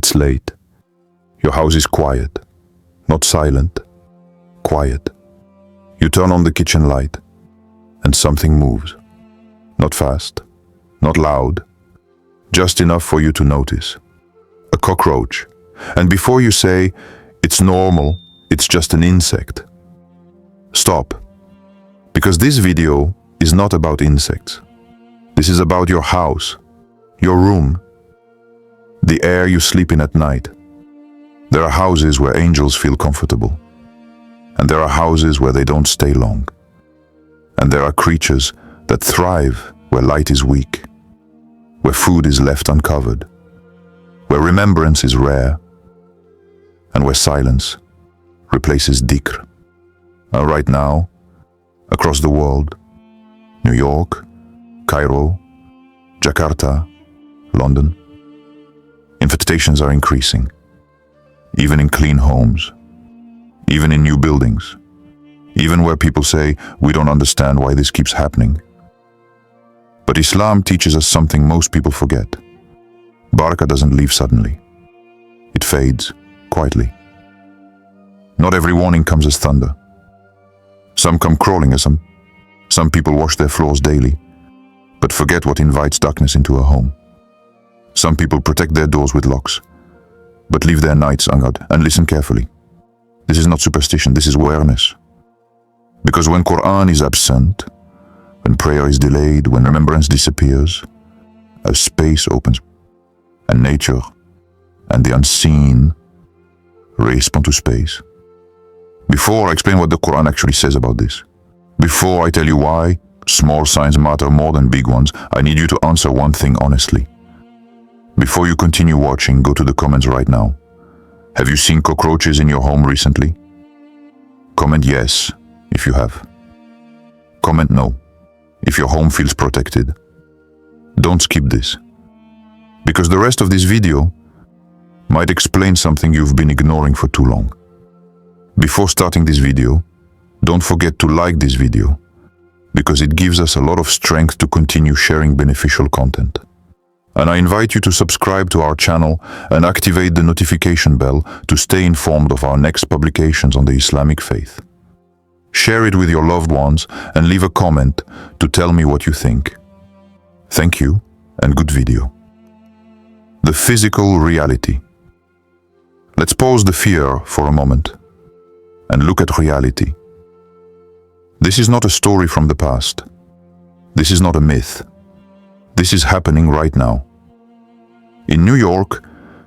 It's late. Your house is quiet. Not silent. Quiet. You turn on the kitchen light, and something moves. Not fast. Not loud. Just enough for you to notice. A cockroach. And before you say, it's normal, it's just an insect. Stop. Because this video is not about insects. This is about your house, your room, the air you sleep in at night. There are houses where angels feel comfortable. And there are houses where they don't stay long. And there are creatures that thrive where light is weak, where food is left uncovered, where remembrance is rare, and where silence replaces dhikr. Right now, across the world, New York, Cairo, Jakarta, London, infestations are increasing, even in clean homes, even in new buildings, even where people say, we don't understand why this keeps happening. But Islam teaches us something most people forget. Barakah doesn't leave suddenly. It fades quietly. Not every warning comes as thunder. Some come crawling as some people wash their floors daily, but forget what invites darkness into a home. Some people protect their doors with locks, but leave their nights unguarded. And listen carefully. This is not superstition, this is awareness. Because when Qur'an is absent, when prayer is delayed, when remembrance disappears, a space opens, and nature and the unseen race onto space. Before I explain what the Qur'an actually says about this, before I tell you why small signs matter more than big ones, I need you to answer one thing honestly. Before you continue watching, go to the comments right now. Have you seen cockroaches in your home recently? Comment yes, if you have. Comment no, if your home feels protected. Don't skip this, because the rest of this video might explain something you've been ignoring for too long. Before starting this video, don't forget to like this video, because it gives us a lot of strength to continue sharing beneficial content. And I invite you to subscribe to our channel and activate the notification bell to stay informed of our next publications on the Islamic faith. Share it with your loved ones and leave a comment to tell me what you think. Thank you and good video. The physical reality. Let's pause the fear for a moment and look at reality. This is not a story from the past. This is not a myth. This is happening right now. In New York,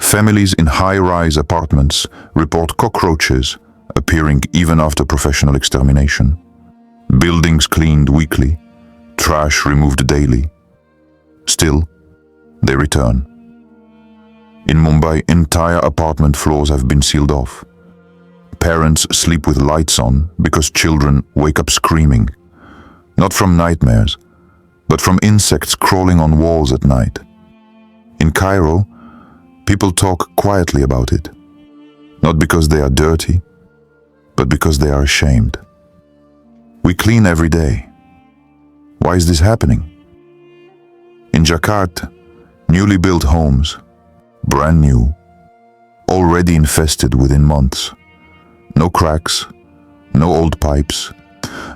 families in high-rise apartments report cockroaches appearing even after professional extermination. Buildings cleaned weekly, trash removed daily. Still, they return. In Mumbai, entire apartment floors have been sealed off. Parents sleep with lights on because children wake up screaming, not from nightmares, but from insects crawling on walls at night. In Cairo, people talk quietly about it, not because they are dirty, but because they are ashamed. We clean every day. Why is this happening? In Jakarta, newly built homes, brand new, already infested within months. No cracks, no old pipes,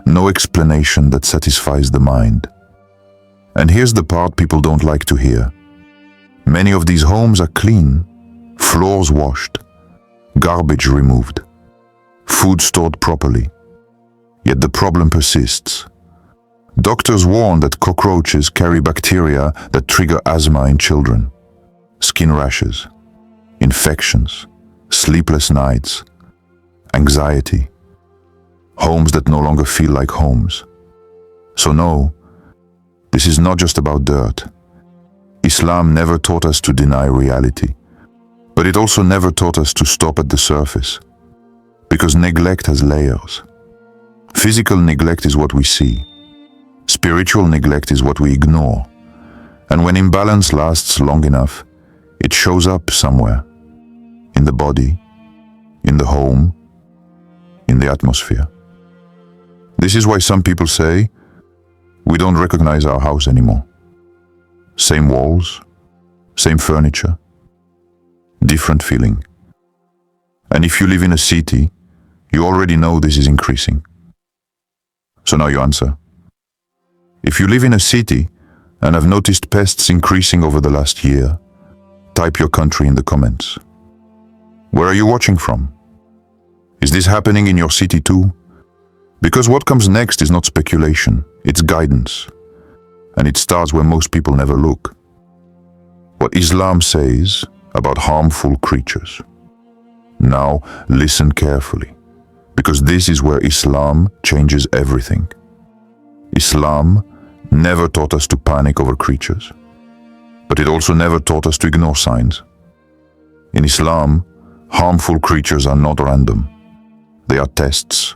no explanation that satisfies the mind. And here's the part people don't like to hear. Many of these homes are clean, floors washed, garbage removed, food stored properly. Yet the problem persists. Doctors warn that cockroaches carry bacteria that trigger asthma in children, skin rashes, infections, sleepless nights, anxiety, homes that no longer feel like homes. So no, this is not just about dirt. Islam never taught us to deny reality, but it also never taught us to stop at the surface, because neglect has layers. Physical neglect is what we see. Spiritual neglect is what we ignore. And when imbalance lasts long enough, it shows up somewhere. In the body, in the home, in the atmosphere. This is why some people say, we don't recognize our house anymore. Same walls, same furniture, different feeling. And if you live in a city, you already know this is increasing. So now you answer. If you live in a city and have noticed pests increasing over the last year, type your country in the comments. Where are you watching from? Is this happening in your city too? Because what comes next is not speculation, it's guidance. And it starts where most people never look. What Islam says about harmful creatures. Now listen carefully, because this is where Islam changes everything. Islam never taught us to panic over creatures, but it also never taught us to ignore signs. In Islam, harmful creatures are not random. They are tests,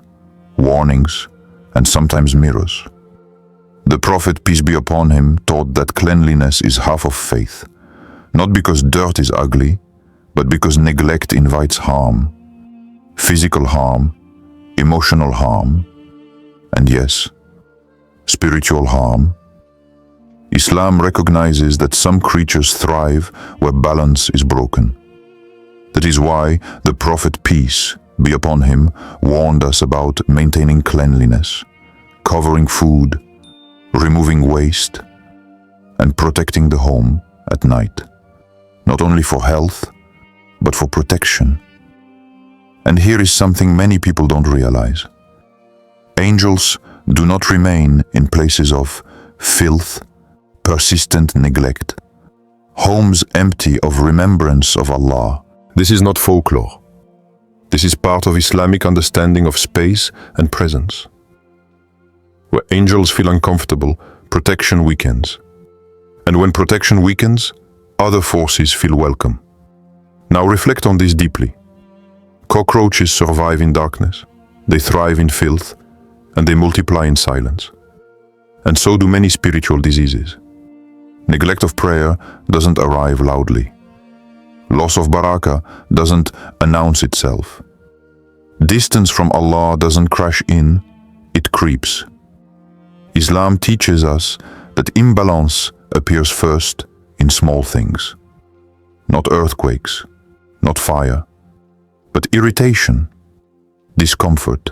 warnings, and sometimes mirrors. The Prophet, peace be upon him, taught that cleanliness is half of faith, not because dirt is ugly, but because neglect invites harm, physical harm, emotional harm, and yes, spiritual harm. Islam recognizes that some creatures thrive where balance is broken. That is why the Prophet, peace be upon him, warned us about maintaining cleanliness, covering food, removing waste, and protecting the home at night, not only for health, but for protection. And here is something many people don't realize. Angels do not remain in places of filth, persistent neglect, homes empty of remembrance of Allah. This is not folklore. This is part of Islamic understanding of space and presence. Where angels feel uncomfortable, protection weakens. And when protection weakens, other forces feel welcome. Now reflect on this deeply. Cockroaches survive in darkness, they thrive in filth, and they multiply in silence. And so do many spiritual diseases. Neglect of prayer doesn't arrive loudly. Loss of Barakah doesn't announce itself. Distance from Allah doesn't crash in, it creeps. Islam teaches us that imbalance appears first in small things. Not earthquakes, not fire, but irritation, discomfort,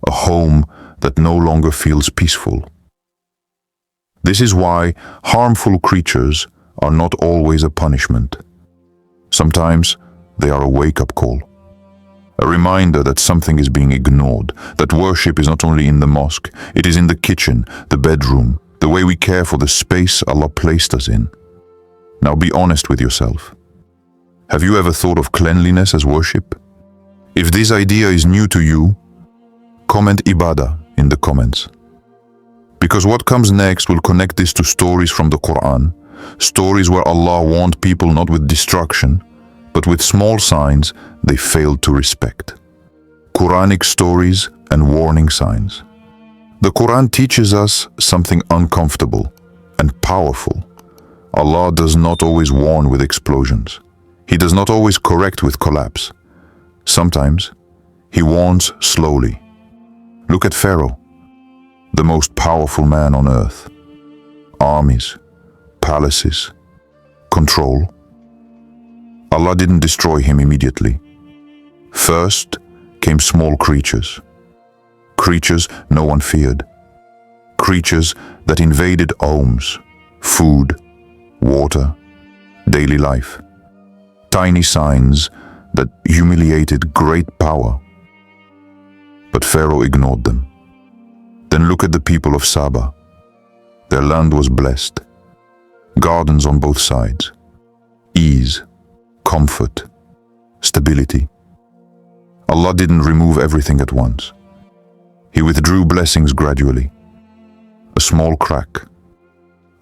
a home that no longer feels peaceful. This is why harmful creatures are not always a punishment. Sometimes they are a wake-up call, a reminder that something is being ignored, that worship is not only in the mosque, it is in the kitchen, the bedroom, the way we care for the space Allah placed us in. Now be honest with yourself. Have you ever thought of cleanliness as worship? If this idea is new to you, comment ibadah in the comments. Because what comes next will connect this to stories from the Qur'an, stories where Allah warned people not with destruction, but with small signs they failed to respect. Qur'anic stories and warning signs. The Qur'an teaches us something uncomfortable and powerful. Allah does not always warn with explosions. He does not always correct with collapse. Sometimes, He warns slowly. Look at Pharaoh, the most powerful man on earth. Armies, palaces, control. Allah didn't destroy him immediately. First came small creatures. Creatures no one feared. Creatures that invaded homes, food, water, daily life. Tiny signs that humiliated great power. But Pharaoh ignored them. Then look at the people of Saba. Their land was blessed. Gardens on both sides. Ease, comfort, stability. Allah didn't remove everything at once. He withdrew blessings gradually. A small crack,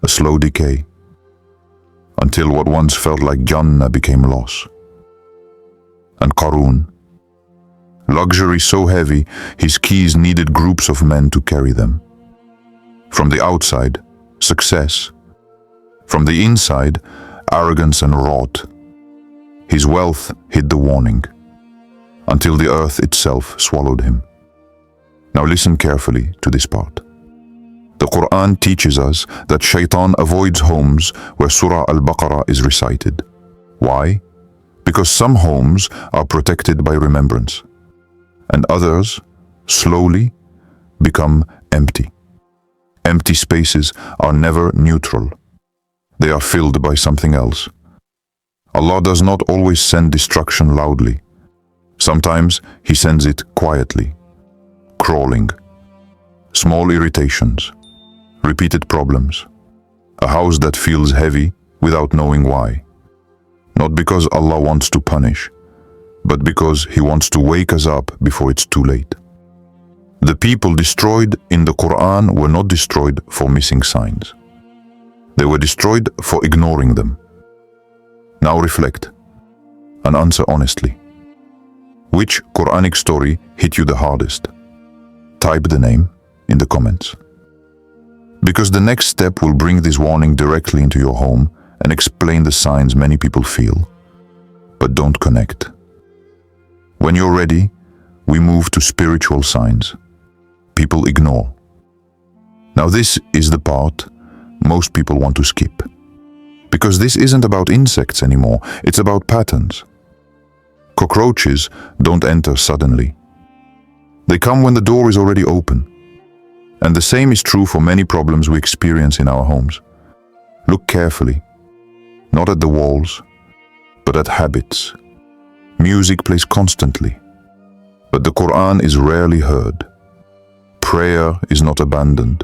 a slow decay, until what once felt like Jannah became loss. And Qarun, luxury so heavy, his keys needed groups of men to carry them. From the outside, success. From the inside, arrogance and rot. His wealth hid the warning, until the earth itself swallowed him. Now listen carefully to this part. The Qur'an teaches us that Shaitan avoids homes where Surah Al-Baqarah is recited. Why? Because some homes are protected by remembrance, and others, slowly, become empty. Empty spaces are never neutral. They are filled by something else. Allah does not always send destruction loudly. Sometimes He sends it quietly, crawling. Small irritations, repeated problems, a house that feels heavy without knowing why. Not because Allah wants to punish, but because He wants to wake us up before it's too late. The people destroyed in the Qur'an were not destroyed for missing signs. They were destroyed for ignoring them. Now reflect and answer honestly. Which Qur'anic story hit you the hardest? Type the name in the comments. Because the next step will bring this warning directly into your home and explain the signs many people feel, but don't connect. When you're ready, we move to spiritual signs people ignore. Now this is the part most people want to skip. Because this isn't about insects anymore, it's about patterns. Cockroaches don't enter suddenly. They come when the door is already open. And the same is true for many problems we experience in our homes. Look carefully, not at the walls, but at habits. Music plays constantly, but the Qur'an is rarely heard. Prayer is not abandoned,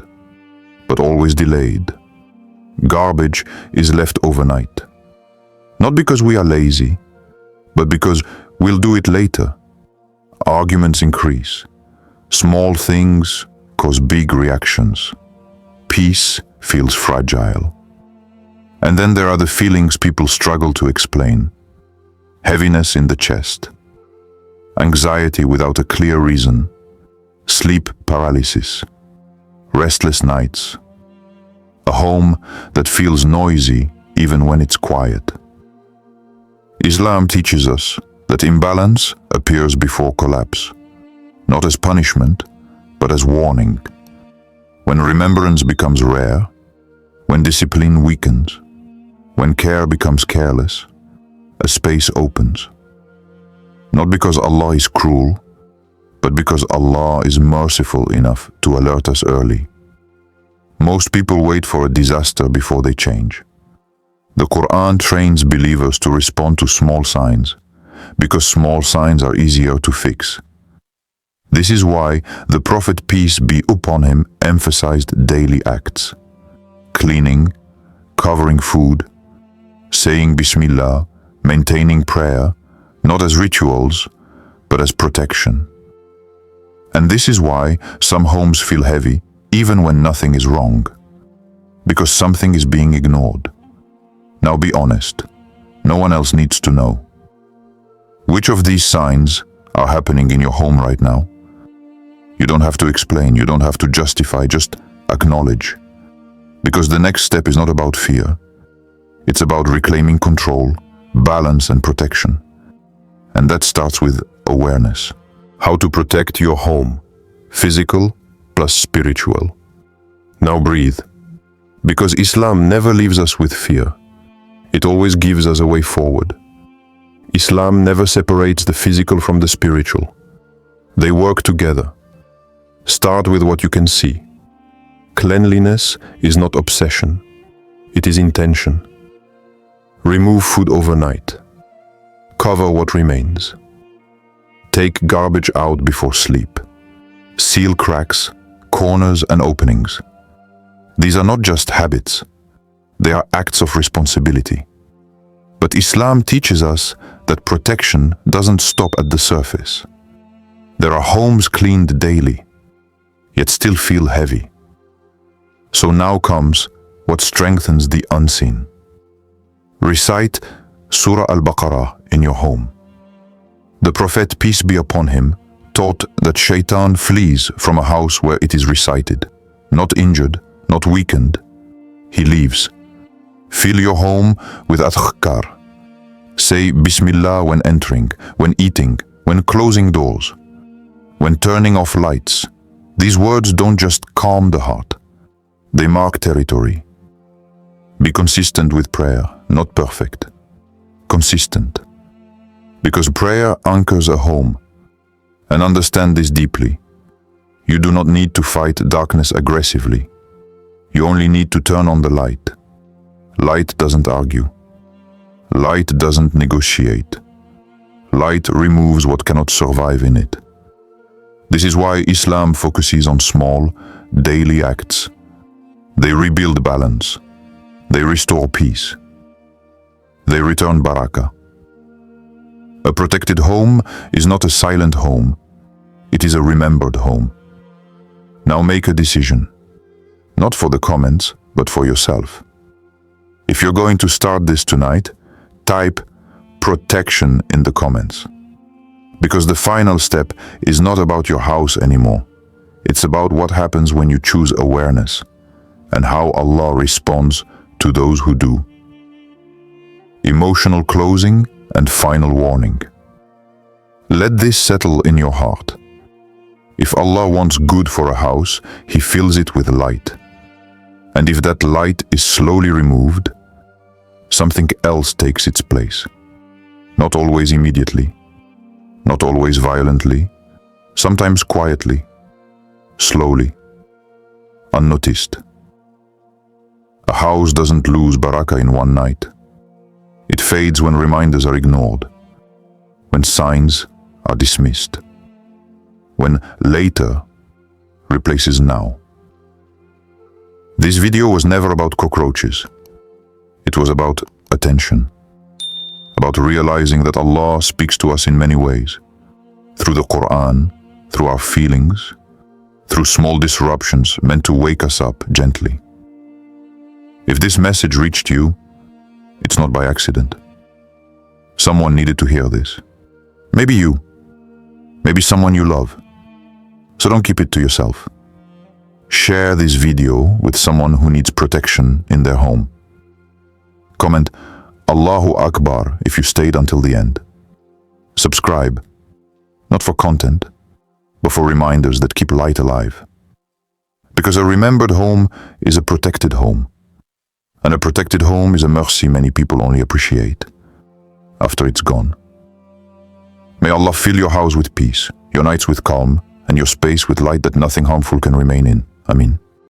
but always delayed. Garbage is left overnight. Not because we are lazy, but because we'll do it later. Arguments increase. Small things cause big reactions. Peace feels fragile. And then there are the feelings people struggle to explain. Heaviness in the chest. Anxiety without a clear reason. Sleep paralysis. Restless nights. A home that feels noisy even when it's quiet. Islam teaches us that imbalance appears before collapse, not as punishment, but as warning. When remembrance becomes rare, when discipline weakens, when care becomes careless, a space opens. Not because Allah is cruel, but because Allah is merciful enough to alert us early. Most people wait for a disaster before they change. The Qur'an trains believers to respond to small signs, because small signs are easier to fix. This is why the Prophet, peace be upon him, emphasized daily acts. Cleaning, covering food, saying Bismillah, maintaining prayer, not as rituals, but as protection. And this is why some homes feel heavy, even when nothing is wrong, because something is being ignored. Now be honest, no one else needs to know. Which of these signs are happening in your home right now? You don't have to explain, you don't have to justify, just acknowledge. Because the next step is not about fear. It's about reclaiming control, balance and protection. And that starts with awareness. How to protect your home, physical plus spiritual. Now breathe. Because Islam never leaves us with fear. It always gives us a way forward. Islam never separates the physical from the spiritual. They work together. Start with what you can see. Cleanliness is not obsession. It is intention. Remove food overnight. Cover what remains. Take garbage out before sleep. Seal cracks, corners and openings. These are not just habits. They are acts of responsibility. But Islam teaches us that protection doesn't stop at the surface. There are homes cleaned daily, yet still feel heavy. So now comes what strengthens the unseen. Recite Surah Al-Baqarah in your home. The Prophet, peace be upon him, taught that shaitan flees from a house where it is recited. Not injured, not weakened. He leaves. Fill your home with adhkar. Say Bismillah when entering, when eating, when closing doors, when turning off lights. These words don't just calm the heart. They mark territory. Be consistent with prayer, not perfect. Consistent. Because prayer anchors a home. And understand this deeply. You do not need to fight darkness aggressively. You only need to turn on the light. Light doesn't argue. Light doesn't negotiate. Light removes what cannot survive in it. This is why Islam focuses on small, daily acts. They rebuild balance. They restore peace. They return Barakah. A protected home is not a silent home. It is a remembered home. Now make a decision. Not for the comments, but for yourself. If you're going to start this tonight, type protection in the comments. Because the final step is not about your house anymore. It's about what happens when you choose awareness and how Allah responds to those who do. Emotional closing and final warning. Let this settle in your heart. If Allah wants good for a house, He fills it with light. And if that light is slowly removed, something else takes its place. Not always immediately, not always violently, sometimes quietly, slowly, unnoticed. A house doesn't lose Barakah in one night. It fades when reminders are ignored, when signs are dismissed, when later replaces now. This video was never about cockroaches. It was about attention, about realizing that Allah speaks to us in many ways, through the Qur'an, through our feelings, through small disruptions meant to wake us up gently. If this message reached you, it's not by accident. Someone needed to hear this. Maybe you, maybe someone you love. So don't keep it to yourself. Share this video with someone who needs protection in their home. Comment Allahu Akbar if you stayed until the end. Subscribe, not for content, but for reminders that keep light alive. Because a remembered home is a protected home. And a protected home is a mercy many people only appreciate after it's gone. May Allah fill your house with peace, your nights with calm, and your space with light that nothing harmful can remain in. Ameen.